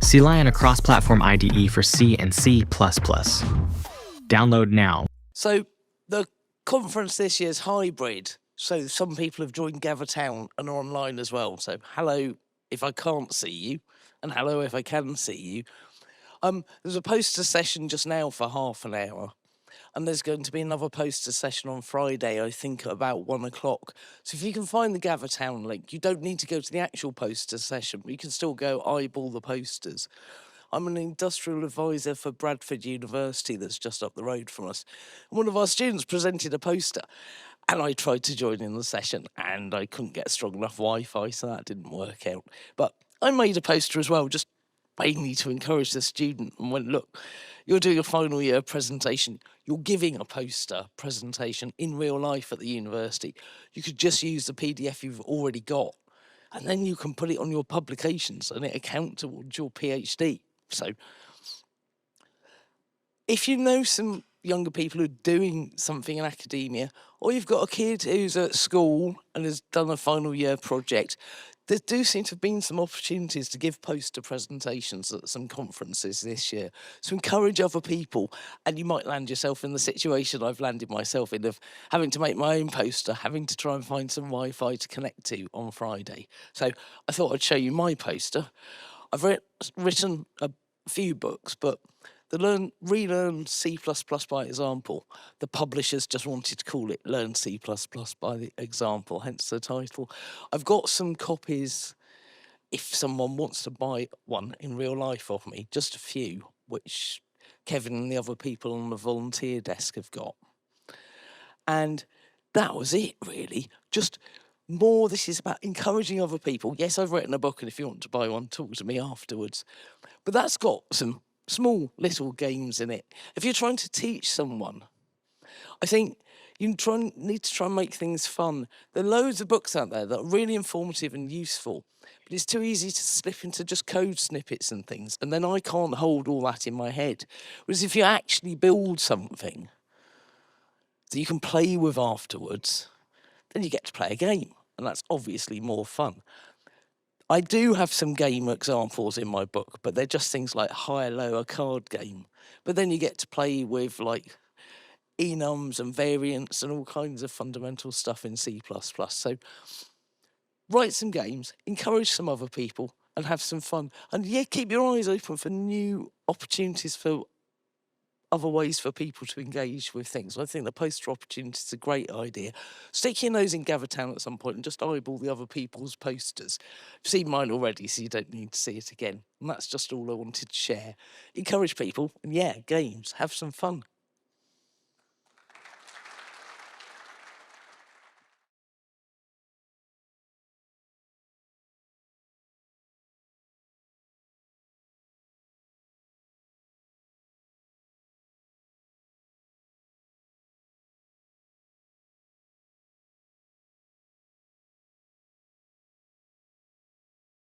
CLI and a cross-platform IDE for C and C++. Download now. So the conference this year is hybrid. So some people have joined GatherTown and are online as well. So hello if I can't see you, and hello if I can see you. There's a poster session just now for half an hour. And there's going to be another poster session on Friday, I think, at about 1 o'clock. So if you can find the GatherTown link, you don't need to go to the actual poster session, but you can still go eyeball the posters. I'm an industrial advisor for Bradford University that's just up the road from us. One of our students presented a poster, and I tried to join in the session, and I couldn't get strong enough Wi-Fi, so that didn't work out. But I made a poster as well, just mainly to encourage the student, and went, look, you're doing a final year presentation, you're giving a poster presentation in real life at the university. You could just use the PDF you've already got, and then you can put it on your publications and it account towards your PhD. So if you know some younger people who are doing something in academia, or you've got a kid who's at school and has done a final year project, there do seem to have been some opportunities to give poster presentations at some conferences this year. So encourage other people, and you might land yourself in the situation I've landed myself in of having to make my own poster, having to try and find some Wi-Fi to connect to on Friday. So I thought I'd show you my poster. I've written a few books, but the Relearn C++ by Example, the publishers just wanted to call it Learn C++ by the Example, hence the title. I've got some copies if someone wants to buy one in real life of me, just a few, which Kevin and the other people on the volunteer desk have got. And that was it, really. Just more, this is about encouraging other people. Yes, I've written a book, and if you want to buy one, talk to me afterwards. But that's got some small little games in it. If you're trying to teach someone, I think you need to try and make things fun. There are loads of books out there that are really informative and useful, but it's too easy to slip into just code snippets and things, and then I can't hold all that in my head. Whereas if you actually build something that you can play with afterwards, then you get to play a game, and that's obviously more fun. I do have some game examples in my book, but they're just things like higher, lower card game. But then you get to play with like enums and variants and all kinds of fundamental stuff in C++. So write some games, encourage some other people, and have some fun. And yeah, keep your eyes open for new opportunities for other ways for people to engage with things. I think the poster opportunity is a great idea. Stick your nose in GatherTown at some point and just eyeball the other people's posters. I've seen mine already, so you don't need to see it again. And that's just all I wanted to share. Encourage people, and yeah, games, have some fun.